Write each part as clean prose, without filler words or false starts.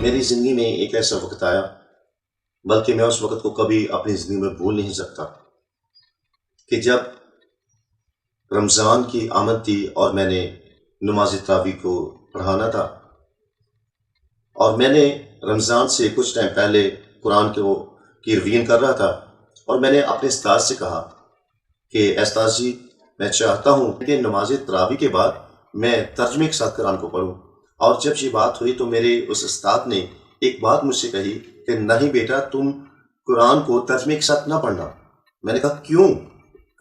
मेरी ज़िंदगी में एक ऐसा वक्त आया, बल्कि मैं उस वक्त को कभी अपनी ज़िंदगी में भूल नहीं सकता, कि जब रमज़ान की आमद थी और मैंने नमाज तरावी को पढ़ाना था। और मैंने रमज़ान से कुछ टाइम पहले कुरान की रिवीजन कर रहा था, और मैंने अपने उस्ताद से कहा कि उस्ताद जी, मैं चाहता हूँ कि नमाज तरावी के बाद मैं तर्जमे के साथ कुरान को पढ़ूँ। और जब ये बात हुई तो मेरे उस उस्ताद ने एक बात मुझसे कही कि नहीं बेटा, तुम कुरान को तर्जमे के साथ ना पढ़ना। मैंने कहा क्यों?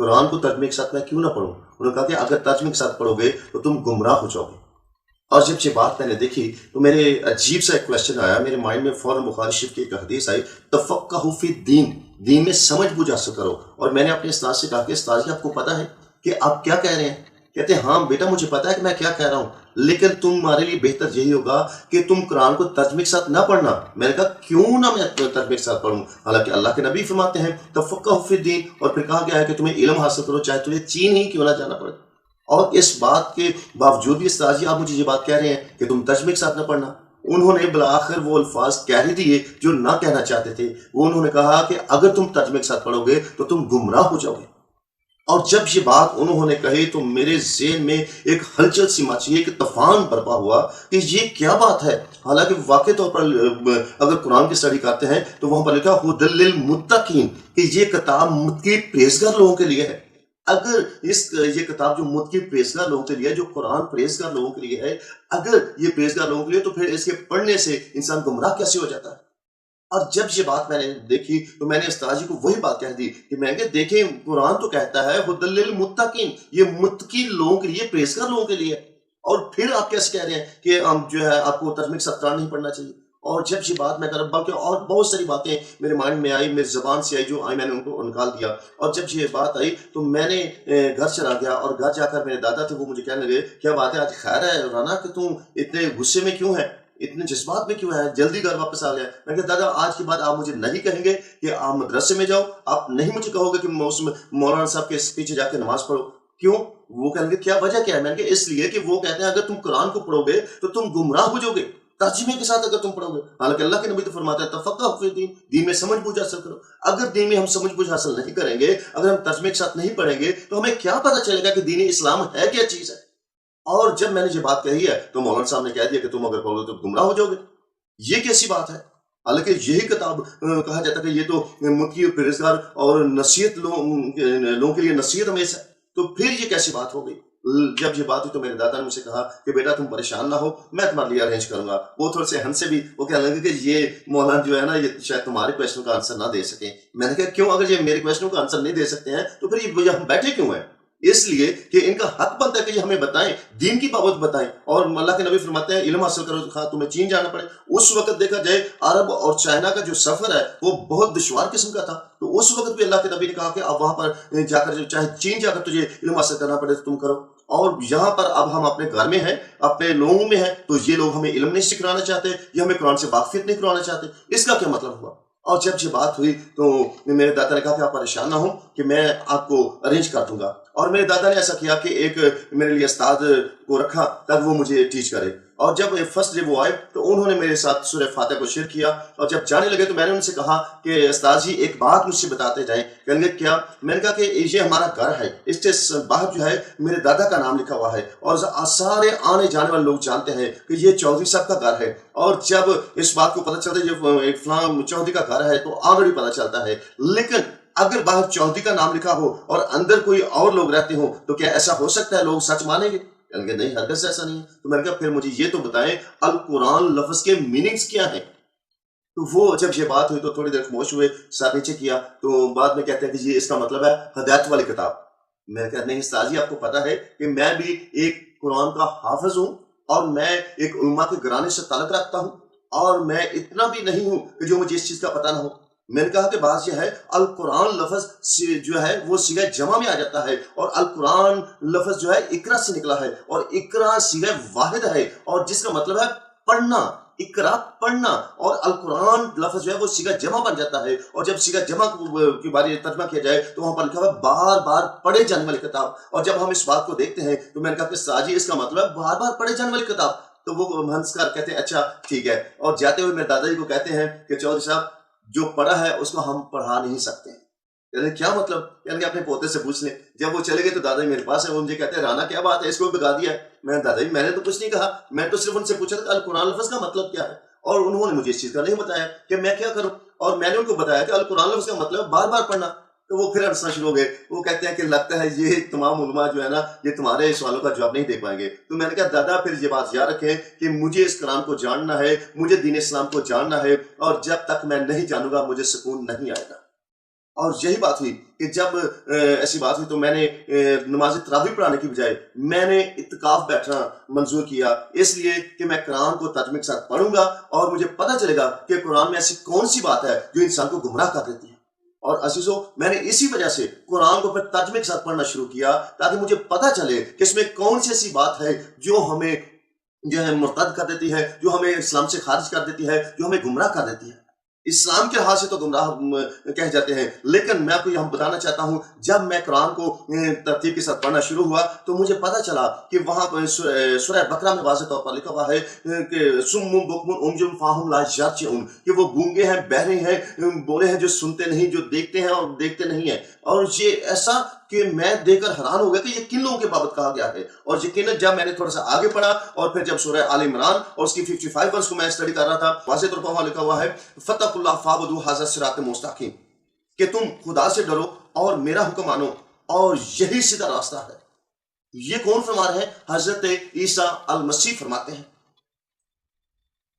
कुरान को तर्जमे के साथ मैं क्यों ना पढ़ूँ? उन्होंने कहा कि अगर तर्जमे के साथ पढ़ोगे तो तुम गुमराह हो जाओगे। और जब ये बात मैंने देखी तो मेरे अजीब सा एक क्वेश्चन आया मेरे माइंड में। फौरन बुखारी शरीफ की एक हदीस आई, तफक्कहू फी दीन, दीन में समझ बूझ हासिल करो। और मैंने अपने उस्ताद से कहा कि उस्ताद जी, आपको पता है कि आप क्या कह रहे हैं? कहते हैं हाँ बेटा, मुझे पता है कि मैं क्या कह रहा हूँ, लेकिन तुम्हारे लिए बेहतर यही होगा कि तुम कुरान को तर्जमे के साथ ना पढ़ना। मैंने कहा क्यों ना मैं तर्जमे के साथ पढ़ूं? हालांकि अल्लाह के नबी फरमाते हैं तफक्कहू फी दीन, और फिर कहा गया है कि तुम्हें इल्म हासिल करो, चाहे तुझे चीन ही क्यों ना जाना पड़े। और इस बात के बावजूद भी उस्ताद जी, आप मुझे ये बात कह रहे हैं कि तुम तर्जमे के साथ ना पढ़ना। उन्होंने बिलाखिर वो अल्फाज कह ही दिए जो ना कहना चाहते थे। वो उन्होंने कहा कि अगर तुम तर्जमे के साथ पढ़ोगे तो तुम गुमराह हो जाओगे। और जब ये बात उन्होंने कही तो मेरे ज़हन में एक हलचल सी मची, एक तूफान बर्पा हुआ कि ये क्या बात है। हालांकि वाकई तौर पर अगर कुरान की स्टडी करते हैं तो वहां पर लिखा हुदल लिल मुत्तकीन, कि ये किताब मुत्तकी परहेज़गार लोगों के लिए है। अगर ये किताब जो मुत्तकी परहेज़गार लोगों के लिए है, जो कुरान परहेज़गार लोगों के लिए है, अगर ये परहेज़गार लोगों के लिए, तो फिर इसके पढ़ने से इंसान गुमराह कैसे हो जाता है? और जब ये बात मैंने देखी तो मैंने उस्ताद जी को वही बात कह दी कि मैंने देखें, कुरान तो कहता है हुदल लिल मुत्तकीन, ये मुत्तकी लोगों के लिए, परहेज़गार लोगों के लिए। और फिर आप कैसे कह रहे हैं कि हम जो है आपको तर्जमे के साथ कुरान नहीं पढ़ना चाहिए? और जब ये बात मैं कर, बल्कि और बहुत सारी बातें मेरे माइंड में आई, मेरी ज़बान से आई, जो आई मैंने उनको निकाल दिया। और जब ये बात आई तो मैंने घर चला गया, और घर जाकर मेरे दादा थे, वो मुझे कहने लगे क्या बात है, आज खैर है राना, कि तुम इतने गुस्से में क्यों है, इतने जज्बात में क्यों है, जल्दी घर वापस आ गया? मैं कहा दादा, आज के बाद आप मुझे नहीं कहेंगे कि आप मदरसे में जाओ, आप नहीं मुझे कहोगे कि मौलाना साहब के पीछे जाके नमाज पढ़ो। क्यों? वो कहेंगे क्या वजह क्या है? मैंने कहा इसलिए कि वो कहते हैं अगर तुम कुरान को पढ़ोगे तो तुम गुमराह हो जाओगे, तर्जुमे के साथ अगर तुम पढ़ोगे। हालांकि अल्लाह के नबी तो फरमाता है तफक्कहू फी दीन, दीन में समझ बूझ हासिल करो। अगर दीन में हम समझ बूझ हासिल नहीं करेंगे, अगर हम तर्जुमे के साथ नहीं पढ़ेंगे, तो हमें क्या पता चलेगा कि दीन इस्लाम है क्या चीज है? और जब मैंने ये बात कही है तो मौलाना साहब ने कह दिया कि तुम अगर पढ़ोगे तो गुमराह हो जाओगे। ये कैसी बात है? हालांकि यही किताब कहा जाता है कि ये तो मुत्तकी परहेज़गार और नसीहत लोगों के लिए नसीहत हमेशा है। तो फिर ये कैसी बात हो गई? जब ये बात हुई तो मेरे दादा ने मुझसे कहा कि बेटा तुम परेशान ना हो, मैं तुम्हारे लिए अरेंज करूंगा। वो थोड़े से हंसे भी, वो कहने लगे कि ये मौलाना जो है ना, ये शायद तुम्हारे क्वेश्चन का आंसर ना दे सके। मैंने कहा क्यों? अगर ये मेरे क्वेश्चन का आंसर नहीं दे सकते हैं तो फिर ये हम बैठे क्यों हैं? इसलिए कि इनका हक बनता है कि ये हमें बताएं, दीन की बाबत बताएं। और अल्लाह के नबी फरमाते हैं इल्म हासिल करो तो खा तुम्हें चीन जाना पड़े। उस वक्त देखा जाए अरब और चाइना का जो सफर है वो बहुत दुश्वार किस्म का था, तो उस वक्त भी अल्लाह के नबी ने कहा कि अब वहां पर जाकर, चाहे चीन जाकर तुझे इल्म हासिल करना पड़े तो तुम करो। और यहाँ पर अब हम अपने घर में हैं, अपने लोगों में हैं, तो ये लोग हमें इल्म नहीं सिखाना चाहते, ये हमें कुरान से वाकिफियत नहीं करवाना चाहते। इसका क्या मतलब हुआ? और जब ये बात हुई तो मेरे दादा ने कहा कि आप परेशान ना हो, कि मैं आपको अरेंज कर दूंगा। और मेरे दादा ने ऐसा किया कि एक मेरे लिए उस्ताद को रखा ताकि वो मुझे टीच करे। और जब फर्स्ट डे वो आए तो उन्होंने मेरे साथ सूरह फातिहा को शेयर किया। और जब जाने लगे तो मैंने उनसे कहा कि उस्ताद जी एक बात मुझसे बताते जाएं। कहेंगे क्या? मैंने कहा कि ये हमारा घर है, इसके बाहर जो है मेरे दादा का नाम लिखा हुआ है, और सारे आने जाने वाले लोग जानते हैं कि ये चौधरी साहब का घर है। और जब इस बात को पता चलता है ये फलां चौधरी का घर है तो ऑलरेडी पता चलता है। लेकिन अगर बाहर चौधरी का नाम लिखा हो और अंदर कोई और लोग रहते हो तो क्या ऐसा हो सकता है? लोग सच मानेंगे? कहेंगे नहीं, हरगिज़ ऐसा नहीं है। तो मैंने कहा फिर मुझे ये तो बताएं अल कुरान लफ्ज के मीनिंग्स क्या है? तो वो जब ये बात हुई तो थोड़ी देर खामोश हुए, सर नीचे किया, तो बाद में कहते हैं कि ये इसका मतलब है हिदायत वाली किताब। मैंने कहा नहीं उस्ताद जी, आपको पता है कि मैं भी एक कुरान का हाफिज हूँ, और मैं एक उम्मा के घराने से ताल्लुक रखता हूँ, और मैं इतना भी नहीं हूँ कि जो मुझे इस चीज का पता ना हो। मैंने कहा कि बात यह है अल कुरान लफ्ज जो है वो सीगा जमा में आ जाता है, और अल कुरान लफ्ज जो है इकरा से निकला है, और इकरा सीगा वाहिद है, और जिसका मतलब है पढ़ना, इकरा पढ़ना। और अल कुरान लफ्ज जो है वो सीगा जमा बन जाता है, और जब सीगा जमा के बारे में तर्जमा किया जाए तो वहां पर लिखा हुआ बार बार पढ़े जाने वाली किताब। और जब हम इस बात को देखते हैं तो मैंने कहा कि साजी इसका मतलब बार बार पढ़े जाने वाली किताब। تو وہ ہنس کر کہتے ہیں اچھا ٹھیک ہے، اور جاتے ہوئے میرے دادا جی کو کہتے ہیں کہ چودھری صاحب جو پڑھا ہے اس کو ہم پڑھا نہیں سکتے۔ یعنی کیا مطلب؟ یعنی کہ اپنے پوتے سے پوچھ لیں۔ جب وہ چلے گئے تو دادا جی میرے پاس ہے، وہ مجھے کہتے ہیں رانا کیا بات ہے، اس کو بھی بگا دیا ہے۔ میں دادا جی میں نے تو کچھ نہیں کہا، میں تو صرف ان سے پوچھا تھا کہ القرآن لفظ کا مطلب کیا ہے، اور انہوں نے مجھے اس چیز کا نہیں بتایا کہ میں کیا کروں، اور میں نے ان کو بتایا کہ القرآن لفظ کا مطلب بار بار پڑھنا۔ تو وہ پھر ہنسنا شروع ہو گئے، وہ کہتے ہیں کہ لگتا ہے یہ تمام علماء جو ہے نا یہ تمہارے سوالوں کا جواب نہیں دے پائیں گے۔ تو میں نے کہا دادا پھر یہ بات یاد رکھیں کہ مجھے اس قرآن کو جاننا ہے، مجھے دین اسلام کو جاننا ہے، اور جب تک میں نہیں جانوں گا مجھے سکون نہیں آئے گا۔ اور یہی بات ہوئی کہ جب ایسی بات ہوئی تو میں نے نماز تراویح پڑھانے کی بجائے میں نے اعتکاف بیٹھنا منظور کیا، اس لیے کہ میں قرآن کو ترجمے کے ساتھ پڑھوں گا اور مجھے پتہ چلے گا کہ قرآن میں ایسی کون سی بات ہے جو انسان کو گمراہ کر دیتی ہے۔ اور عزیزو میں نے اسی وجہ سے قرآن کو پھر ترجمے کے ساتھ پڑھنا شروع کیا تاکہ مجھے پتہ چلے کہ اس میں کون سی ایسی بات ہے جو ہمیں جو ہے مرتد کر دیتی ہے، جو ہمیں اسلام سے خارج کر دیتی ہے، جو ہمیں گمراہ کر دیتی ہے۔ اسلام کے لحاظ سے تو گمراہ کہہ جاتے ہیں، لیکن میں آپ کو یہاں بتانا چاہتا ہوں جب میں قرآن کو ترتیب کے ساتھ پڑھنا شروع ہوا تو مجھے پتہ چلا کہ وہاں سورہ بقرہ میں واضح طور پر لکھا ہوا ہے کہ سم بکم عمی فاہم لا یرجعون، کہ وہ گونگے ہیں، بہرے ہیں، بولے ہیں جو سنتے نہیں، جو دیکھتے ہیں اور دیکھتے نہیں ہیں۔ اور یہ ایسا کہ میں دیکھ کر حیران ہو گیا کہ یہ کن لوگوں کے بابت کہا گیا ہے۔ اور یقیناً جب میں نے تھوڑا سا آگے پڑھا اور پھر جب سورہ آل عمران اور اس کی 55 ورس کو میں اسٹڈی کر رہا تھا، واضح طور پر وہاں لکھا ہوا ہے فتقوا اللہ فاعبدوا ھذا الصراط المستقیم، کہ تم خدا سے ڈرو اور میرا حکم مانو اور یہی سیدھا راستہ ہے۔ یہ کون فرما رہے ہیں؟ حضرت عیسیٰ المسیح فرماتے ہیں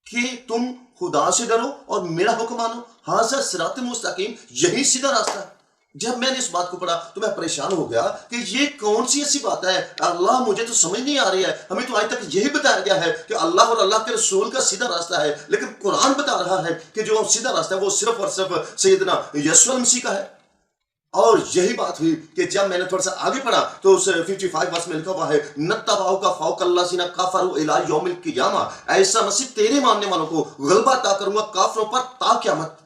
کہ تم خدا سے ڈرو اور میرا حکم مانو، ھذا الصراط المستقیم، یہی سیدھا راستہ ہے۔ جب میں نے اس بات کو پڑھا تو میں پریشان ہو گیا کہ یہ کون سی ایسی بات ہے، اللہ مجھے تو سمجھ نہیں آ رہی ہے۔ ہمیں تو آج تک یہی بتایا گیا ہے کہ اللہ اور اللہ کے رسول کا سیدھا راستہ ہے، لیکن قرآن بتا رہا ہے کہ جو سیدھا راستہ ہے وہ صرف اور صرف سیدنا یسوع المسیح کا ہے۔ اور یہی بات ہوئی کہ جب میں نے تھوڑا سا آگے پڑھا تو اس 55 ورس میں لکھا ہوا ہے نتبعک فوق الذین کفروا الی یوم القیامہ، ایسا مسیح تیرے ماننے والوں کو غلبہ عطا کروں گا کافروں پر تا قیامت۔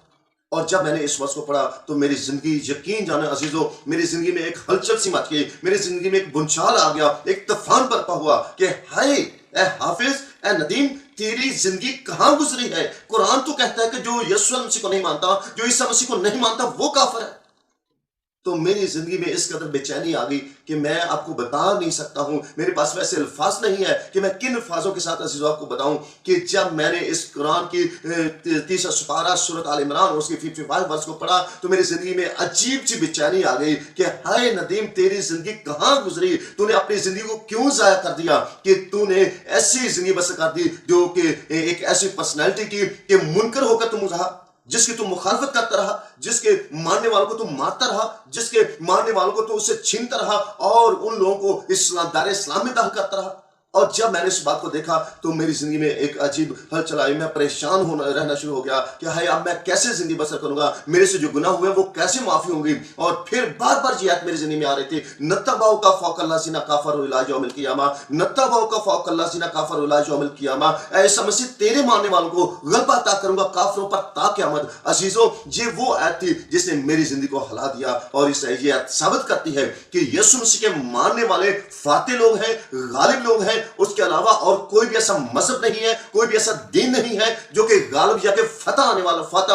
اور جب میں نے اس ورس کو پڑھا تو میری زندگی، یقین جانے عزیزو، میری زندگی میں ایک ہلچل سی مچ گئی، میری زندگی میں ایک بنچال آ گیا، ایک طوفان برپا ہوا کہ ہائے اے حافظ، اے ندیم، تیری زندگی کہاں گزری ہے؟ قرآن تو کہتا ہے کہ جو یسوع مسیح کو نہیں مانتا، جو عیسیٰ مسیح کو نہیں مانتا وہ کافر ہے۔ تو میری زندگی میں اس قدر بے چینی آ گئی کہ میں آپ کو بتا نہیں سکتا ہوں، میرے پاس ویسے الفاظ نہیں ہے کہ میں کن الفاظوں کے ساتھ عزیزو آپ کو بتاؤں کہ جب میں نے اس قرآن کی 30 سپارہ سورۃ آل عمران اور اس کی 55 ورس کو پڑھا تو میری زندگی میں عجیب سی بے چینی آ گئی کہ ہائے ندیم، تیری زندگی کہاں گزری؟ تو نے اپنی زندگی کو کیوں ضائع کر دیا کہ تو نے ایسی زندگی بسر کر دی جو کہ ایک ایسی پرسنالٹی کی کہ منکر ہو کر تم رہا، جس کی تم مخالفت کرتا رہا، جس کے ماننے والوں کو تم مارتا رہا، جس کے ماننے والوں کو تو اسے چھینتا رہا اور ان لوگوں کو اسلام دار اسلام میں داخل کرتا رہا۔ اور جب میں نے اس بات کو دیکھا تو میری زندگی میں ایک عجیب ہلچل آئی، میں پریشان رہنا شروع ہو گیا کہ ہائے اب میں کیسے زندگی بسر کروں گا، میرے سے جو گناہ ہوئے وہ کیسے معافی ہوں گی۔ اور پھر بار بار یہ آیت میری زندگی میں آ رہی تھی نتبعک فوق الذین کفروا الی یوم القیامہ، نتبعک فوق الذین کفروا الی یوم القیامہ، اے عیسیٰ مسیح تیرے ماننے والوں کو غلبہ عطا کروں گا کافروں پر تا قیامت۔ عزیزو یہ وہ آیت تھی جس نے میری زندگی کو ہلا دیا، اور اس یہ آیت ثابت کرتی ہے کہ یسوع مسیح کے ماننے والے فاتح لوگ ہیں، غالب لوگ ہیں، اس کے علاوہ اور کوئی بھی ایسا مذہب نہیں ہے، کوئی بھی ایسا دین نہیں ہے جو کہ غالب یا کہ فتح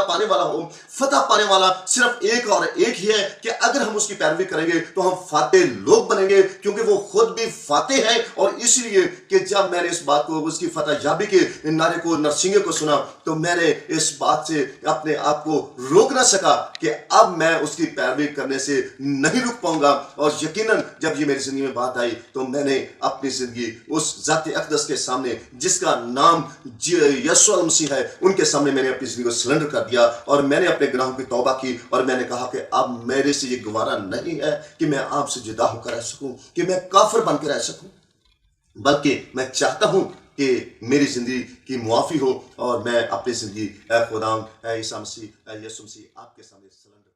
پانے والا ہو۔ فتح پانے والا صرف ایک اور ایک ہی ہے کہ اگر ہم اس کی پیروی کریں گے تو ہم فاتح لوگ بنیں گے، کیونکہ وہ خود بھی فاتح ہے۔ اور اس لیے کہ جب میں نے اس بات کو، اس کی فتح یابی کے نعرے کو، نرسنگے کو سنا تو میں نے اس بات سے اپنے آپ کو روک نہ سکا کہ اب میں اس کی پیروی کرنے سے نہیں رک پاؤں گا۔ اور یقیناً جب یہ میری زندگی میں بات آئی تو میں نے اپنی زندگی اس ذات اقدس کے سامنے جس کا نام یسوع المسیح ہے، ان کے سامنے میں نے اپنی زندگی کو سلنڈر کر دیا، اور میں نے اپنے گناہوں کی توبہ کی، اور میں نے کہا کہ اب میرے سے یہ گوارا نہیں ہے کہ میں آپ سے جدا ہو کر رہ سکوں، کہ میں کافر بن کے رہ سکوں، بلکہ میں چاہتا ہوں کہ میری زندگی کی معافی ہو اور میں اپنی زندگی اے خداوند، اے عیسیٰ مسیح، اے یسوع مسیح آپ کے سامنے سلنڈر